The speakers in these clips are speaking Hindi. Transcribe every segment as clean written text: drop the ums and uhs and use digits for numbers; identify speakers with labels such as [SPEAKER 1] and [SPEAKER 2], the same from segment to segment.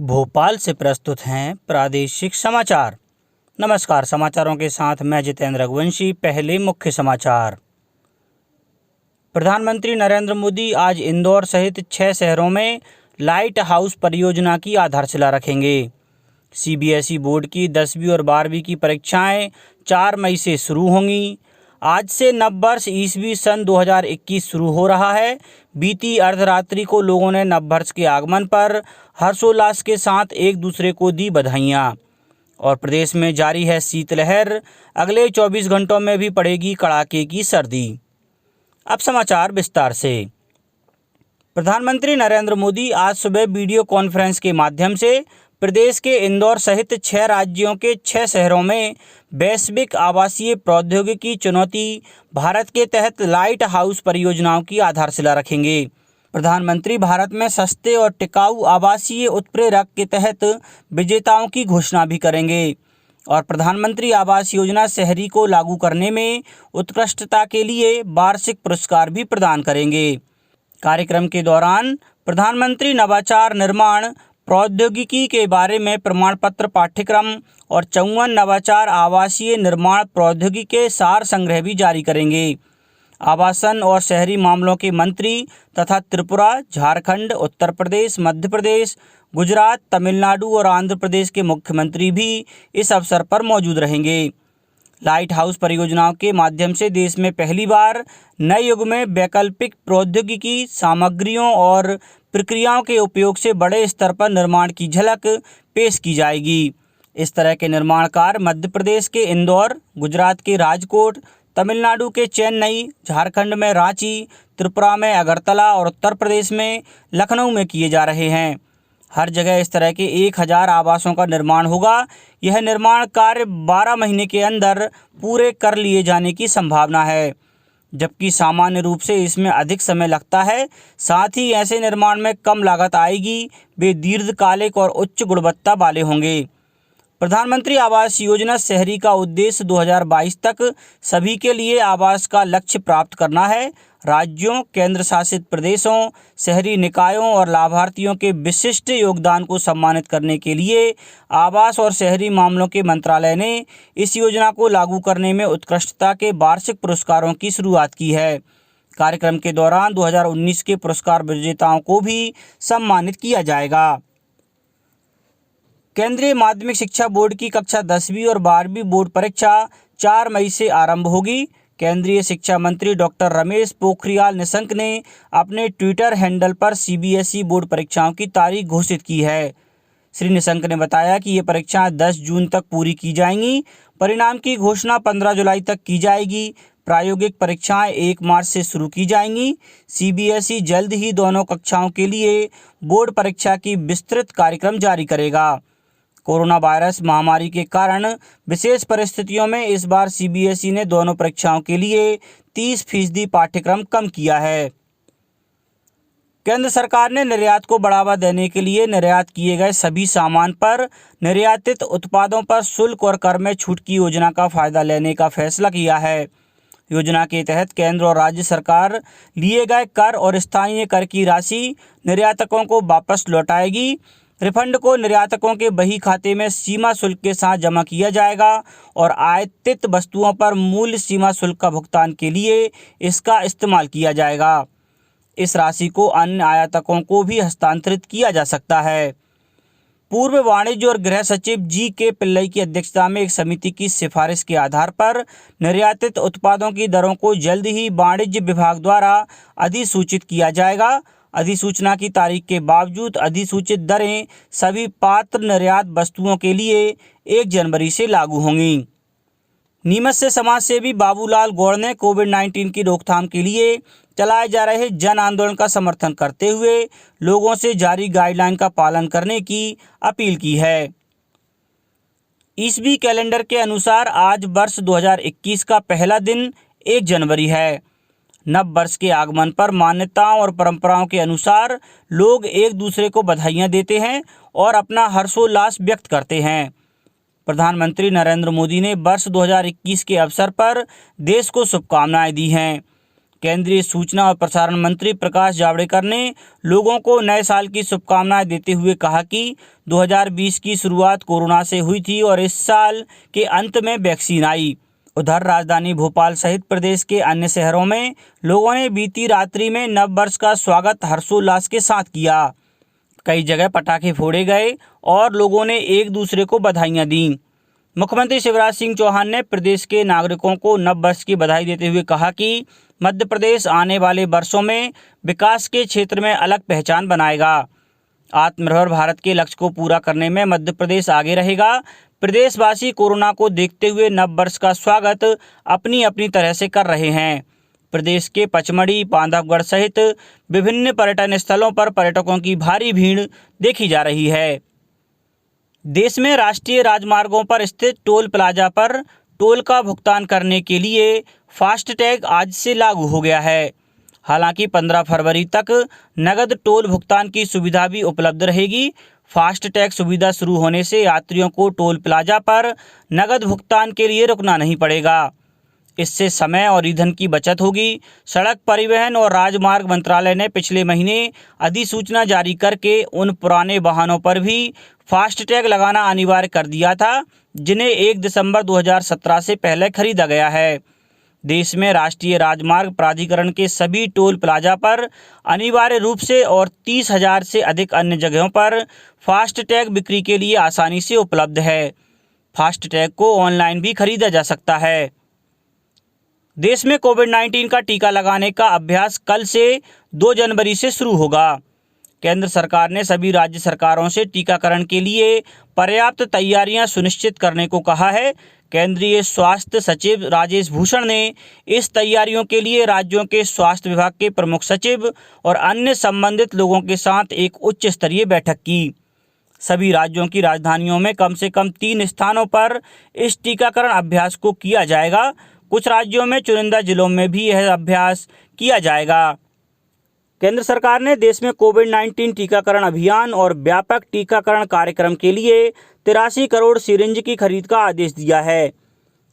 [SPEAKER 1] भोपाल से प्रस्तुत हैं प्रादेशिक समाचार। नमस्कार, समाचारों के साथ मैं जितेंद्र रघुवंशी। पहले मुख्य समाचार। प्रधानमंत्री नरेंद्र मोदी आज इंदौर सहित 6 शहरों में लाइट हाउस परियोजना की आधारशिला रखेंगे। सीबीएसई बोर्ड की 10वीं और 12वीं की परीक्षाएं 4 मई से शुरू होंगी। आज से नववर्ष ईस्वी सन 2021 शुरू हो रहा है। बीती अर्धरात्रि को लोगों ने नववर्ष के आगमन पर हर्षोल्लास के साथ एक दूसरे को दी बधाइयाँ। और प्रदेश में जारी है शीतलहर। अगले 24 घंटों में भी पड़ेगी कड़ाके की सर्दी। अब समाचार विस्तार से। प्रधानमंत्री नरेंद्र मोदी आज सुबह वीडियो कॉन्फ्रेंस के माध्यम से प्रदेश के इंदौर सहित 6 राज्यों के 6 शहरों में वैश्विक आवासीय प्रौद्योगिकी चुनौती भारत के तहत लाइट हाउस परियोजनाओं की आधारशिला रखेंगे। प्रधानमंत्री भारत में सस्ते और टिकाऊ आवासीय उत्प्रेरक के तहत विजेताओं की घोषणा भी करेंगे और प्रधानमंत्री आवास योजना शहरी को लागू करने में उत्कृष्टता के लिए वार्षिक पुरस्कार भी प्रदान करेंगे। कार्यक्रम के दौरान प्रधानमंत्री नवाचार निर्माण प्रौद्योगिकी के बारे में प्रमाण पत्र पाठ्यक्रम और 54 नवाचार आवासीय निर्माण प्रौद्योगिकी के सार संग्रह भी जारी करेंगे। आवासन और शहरी मामलों के मंत्री तथा त्रिपुरा, झारखंड, उत्तर प्रदेश, मध्य प्रदेश, गुजरात, तमिलनाडु और आंध्र प्रदेश के मुख्यमंत्री भी इस अवसर पर मौजूद रहेंगे। लाइट हाउस परियोजनाओं के माध्यम से देश में पहली बार नए युग में वैकल्पिक प्रौद्योगिकी सामग्रियों और प्रक्रियाओं के उपयोग से बड़े स्तर पर निर्माण की झलक पेश की जाएगी। इस तरह के निर्माण कार्य मध्य प्रदेश के इंदौर, गुजरात के राजकोट, तमिलनाडु के चेन्नई, झारखंड में रांची, त्रिपुरा में अगरतला और उत्तर प्रदेश में लखनऊ में किए जा रहे हैं। हर जगह इस तरह के 1000 आवासों का निर्माण होगा। यह निर्माण कार्य 12 महीने के अंदर पूरे कर लिए जाने की संभावना है, जबकि सामान्य रूप से इसमें अधिक समय लगता है। साथ ही ऐसे निर्माण में कम लागत आएगी। वे दीर्घकालिक और उच्च गुणवत्ता वाले होंगे। प्रधानमंत्री आवास योजना शहरी का उद्देश्य 2022 तक सभी के लिए आवास का लक्ष्य प्राप्त करना है। राज्यों, केंद्र शासित प्रदेशों, शहरी निकायों और लाभार्थियों के विशिष्ट योगदान को सम्मानित करने के लिए आवास और शहरी मामलों के मंत्रालय ने इस योजना को लागू करने में उत्कृष्टता के वार्षिक पुरस्कारों की शुरुआत की है। कार्यक्रम के दौरान 2019 के पुरस्कार विजेताओं को भी सम्मानित किया जाएगा। केंद्रीय माध्यमिक शिक्षा बोर्ड की कक्षा 10वीं और 12वीं बोर्ड परीक्षा 4 मई से आरंभ होगी। केंद्रीय शिक्षा मंत्री डॉक्टर रमेश पोखरियाल निशंक ने अपने ट्विटर हैंडल पर सीबीएसई बोर्ड परीक्षाओं की तारीख घोषित की है। श्री निशंक ने बताया कि ये परीक्षाएं 10 जून तक पूरी की जाएंगी। परिणाम की घोषणा 15 जुलाई तक की जाएगी। प्रायोगिक परीक्षाएं 1 मार्च से शुरू की जाएंगी। सीबीएसई जल्द ही दोनों कक्षाओं के लिए बोर्ड परीक्षा की विस्तृत कार्यक्रम जारी करेगा। कोरोना वायरस महामारी के कारण विशेष परिस्थितियों में इस बार सीबीएसई ने दोनों परीक्षाओं के लिए 30% पाठ्यक्रम कम किया है। केंद्र सरकार ने निर्यात को बढ़ावा देने के लिए निर्यात किए गए सभी सामान पर निर्यातित उत्पादों पर शुल्क और कर में छूट की योजना का फायदा लेने का फैसला किया है। योजना के तहत केंद्र और राज्य सरकार लिए गए कर और स्थानीय कर की राशि निर्यातकों को वापस लौटाएगी। रिफंड को निर्यातकों के बही खाते में सीमा शुल्क के साथ जमा किया जाएगा और आयातित वस्तुओं पर मूल्य सीमा शुल्क का भुगतान के लिए इसका इस्तेमाल किया जाएगा। इस राशि को अन्य आयातकों को भी हस्तांतरित किया जा सकता है। पूर्व वाणिज्य और गृह सचिव जी.के. पिल्लई की अध्यक्षता में एक समिति की सिफारिश के आधार पर निर्यातित उत्पादों की दरों को जल्द ही वाणिज्य विभाग द्वारा अधिसूचित किया जाएगा। अधिसूचना की तारीख के बावजूद अधिसूचित दरें सभी पात्र निर्यात वस्तुओं के लिए 1 जनवरी से लागू होंगी। नीमच से समाजसेवी बाबूलाल गौड़ ने कोविड-19 की रोकथाम के लिए चलाए जा रहे जन आंदोलन का समर्थन करते हुए लोगों से जारी गाइडलाइन का पालन करने की अपील की है। ईसवी कैलेंडर के अनुसार आज वर्ष 2021 का पहला दिन 1 जनवरी है। नव वर्ष के आगमन पर मान्यताओं और परंपराओं के अनुसार लोग एक दूसरे को बधाइयां देते हैं और अपना हर्षोल्लास व्यक्त करते हैं। प्रधानमंत्री नरेंद्र मोदी ने वर्ष 2021 के अवसर पर देश को शुभकामनाएं दी हैं। केंद्रीय सूचना और प्रसारण मंत्री प्रकाश जावड़ेकर ने लोगों को नए साल की शुभकामनाएं देते हुए कहा कि 2020 की शुरुआत कोरोना से हुई थी और इस साल के अंत में वैक्सीन आई। उधर राजधानी भोपाल सहित प्रदेश के अन्य शहरों में लोगों ने बीती रात्रि में नव वर्ष का स्वागत हर्षोल्लास के साथ किया। कई जगह पटाखे फोड़े गए और लोगों ने एक दूसरे को बधाइयां दी। मुख्यमंत्री शिवराज सिंह चौहान ने प्रदेश के नागरिकों को नव वर्ष की बधाई देते हुए कहा कि मध्य प्रदेश आने वाले वर्षों में विकास के क्षेत्र में अलग पहचान बनाएगा। आत्मनिर्भर भारत के लक्ष्य को पूरा करने में मध्य प्रदेश आगे रहेगा। प्रदेशवासी कोरोना को देखते हुए नव वर्ष का स्वागत अपनी अपनी तरह से कर रहे हैं। प्रदेश के पचमढ़ी, बांधवगढ़ सहित विभिन्न पर्यटन स्थलों पर पर्यटकों की भारी भीड़ देखी जा रही है। देश में राष्ट्रीय राजमार्गों पर स्थित टोल प्लाजा पर टोल का भुगतान करने के लिए फास्टैग आज से लागू हो गया है। हालांकि 15 फरवरी तक नगद टोल भुगतान की सुविधा भी उपलब्ध रहेगी। फास्टैग सुविधा शुरू होने से यात्रियों को टोल प्लाजा पर नगद भुगतान के लिए रुकना नहीं पड़ेगा। इससे समय और ईंधन की बचत होगी। सड़क परिवहन और राजमार्ग मंत्रालय ने पिछले महीने अधिसूचना जारी करके उन पुराने वाहनों पर भी फास्टैग लगाना अनिवार्य कर दिया था जिन्हें 1 दिसंबर 2017 से पहले खरीदा गया है। देश में राष्ट्रीय राजमार्ग प्राधिकरण के सभी टोल प्लाजा पर अनिवार्य रूप से और 30,000 से अधिक अन्य जगहों पर फास्टैग बिक्री के लिए आसानी से उपलब्ध है। फास्टैग को ऑनलाइन भी खरीदा जा सकता है। देश में कोविड-19 का टीका लगाने का अभ्यास कल से 2 जनवरी से शुरू होगा। केंद्र सरकार ने सभी राज्य सरकारों से टीकाकरण के लिए पर्याप्त तैयारियां सुनिश्चित करने को कहा है। केंद्रीय स्वास्थ्य सचिव राजेश भूषण ने इस तैयारियों के लिए राज्यों के स्वास्थ्य विभाग के प्रमुख सचिव और अन्य संबंधित लोगों के साथ एक उच्च स्तरीय बैठक की। सभी राज्यों की राजधानियों में कम से कम 3 स्थानों पर इस टीकाकरण अभ्यास को किया जाएगा। कुछ राज्यों में चुनिंदा जिलों में भी यह अभ्यास किया जाएगा। केंद्र सरकार ने देश में कोविड-19 टीकाकरण अभियान और व्यापक टीकाकरण कार्यक्रम के लिए 83 करोड़ सिरिंज की खरीद का आदेश दिया है।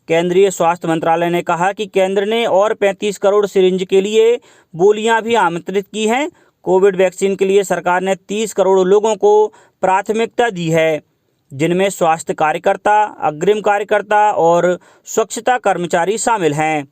[SPEAKER 1] केंद्रीय स्वास्थ्य मंत्रालय ने कहा कि केंद्र ने और 35 करोड़ सिरिंज के लिए बोलियां भी आमंत्रित की हैं। कोविड वैक्सीन के लिए सरकार ने 30 करोड़ लोगों को प्राथमिकता दी है, जिनमें स्वास्थ्य कार्यकर्ता, अग्रिम कार्यकर्ता और स्वच्छता कर्मचारी शामिल हैं।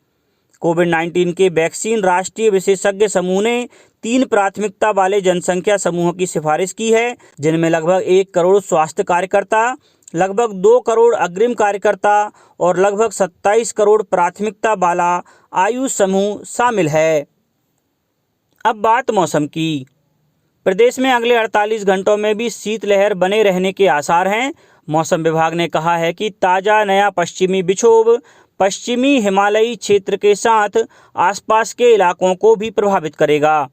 [SPEAKER 1] कोविड-19 के वैक्सीन राष्ट्रीय विशेषज्ञ समूह ने 3 प्राथमिकता वाले जनसंख्या समूहों की सिफारिश की है, जिनमें लगभग 1 करोड़ स्वास्थ्य कार्यकर्ता, लगभग 2 करोड़ अग्रिम कार्यकर्ता और लगभग 27 करोड़ प्राथमिकता वाला आयु समूह शामिल है। अब बात मौसम की। प्रदेश में अगले 48 घंटों में भी शीतलहर बने रहने के आसार हैं। मौसम विभाग ने कहा है कि ताज़ा नया पश्चिमी विक्षोभ पश्चिमी हिमालयी क्षेत्र के साथ आसपास के इलाकों को भी प्रभावित करेगा।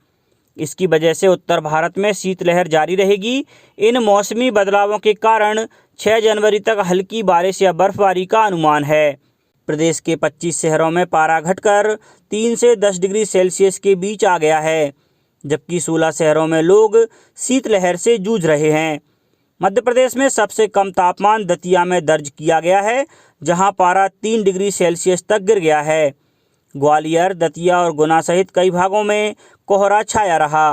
[SPEAKER 1] इसकी वजह से उत्तर भारत में शीतलहर जारी रहेगी। इन मौसमी बदलावों के कारण 6 जनवरी तक हल्की बारिश या बर्फबारी का अनुमान है। प्रदेश के 25 शहरों में पारा घटकर 3 से 10 डिग्री सेल्सियस के बीच आ गया है, जबकि 16 शहरों में लोग शीतलहर से जूझ रहे हैं। मध्य प्रदेश में सबसे कम तापमान दतिया में दर्ज किया गया है, जहां पारा 3 डिग्री सेल्सियस तक गिर गया है। ग्वालियर, दतिया और गुना सहित कई भागों में कोहरा छाया रहा।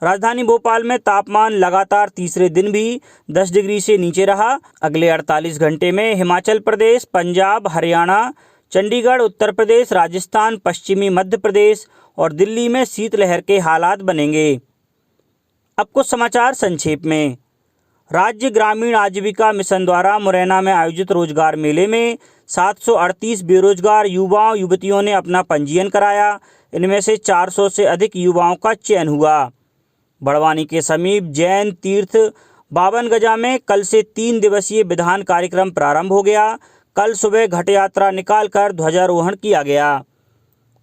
[SPEAKER 1] राजधानी भोपाल में तापमान लगातार तीसरे दिन भी 10 डिग्री से नीचे रहा। अगले 48 घंटे में हिमाचल प्रदेश, पंजाब, हरियाणा, चंडीगढ़, उत्तर प्रदेश, राजस्थान, पश्चिमी मध्य प्रदेश और दिल्ली में शीतलहर के हालात बनेंगे। अब कुछ समाचार संक्षेप में। राज्य ग्रामीण आजीविका मिशन द्वारा मुरैना में आयोजित रोजगार मेले में 738 बेरोजगार युवाओं युवतियों ने अपना पंजीयन कराया। इनमें से 400 से अधिक युवाओं का चयन हुआ। बड़वानी के समीप जैन तीर्थ 52 गजा में कल से 3 दिवसीय विधान कार्यक्रम प्रारंभ हो गया। कल सुबह घट यात्रा निकालकर ध्वजारोहण किया गया।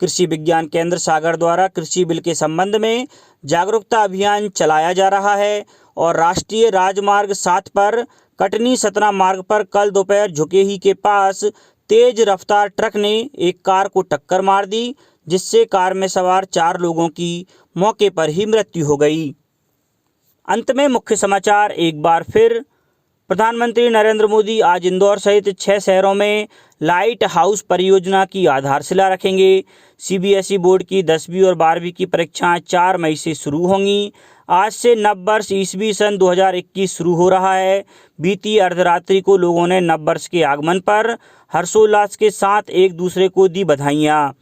[SPEAKER 1] कृषि विज्ञान केंद्र सागर द्वारा कृषि बिल के संबंध में जागरूकता अभियान चलाया जा रहा है और राष्ट्रीय राजमार्ग 7 पर कटनी सतना मार्ग पर कल दोपहर झुकेही के पास तेज रफ्तार ट्रक ने एक कार को टक्कर मार दी, जिससे कार में सवार 4 लोगों की मौके पर ही मृत्यु हो गई। अंत में मुख्य समाचार एक बार फिर। प्रधानमंत्री नरेंद्र मोदी आज इंदौर सहित 6 शहरों में लाइट हाउस परियोजना की आधारशिला रखेंगे। सीबीएसई बोर्ड की 10वीं और 12वीं की परीक्षाएं 4 मई से शुरू होंगी। आज से नववर्ष ईस्वी सन 2021 शुरू हो रहा है। बीती अर्धरात्रि को लोगों ने नववर्ष के आगमन पर हर्षोल्लास के साथ एक दूसरे को दी बधाइयाँ।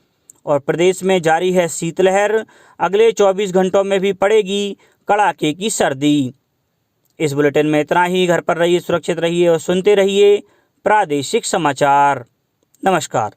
[SPEAKER 1] और प्रदेश में जारी है शीतलहर। अगले 24 घंटों में भी पड़ेगी कड़ाके की सर्दी। इस बुलेटिन में इतना ही। घर पर रहिए, सुरक्षित रहिए और सुनते रहिए प्रादेशिक समाचार। नमस्कार।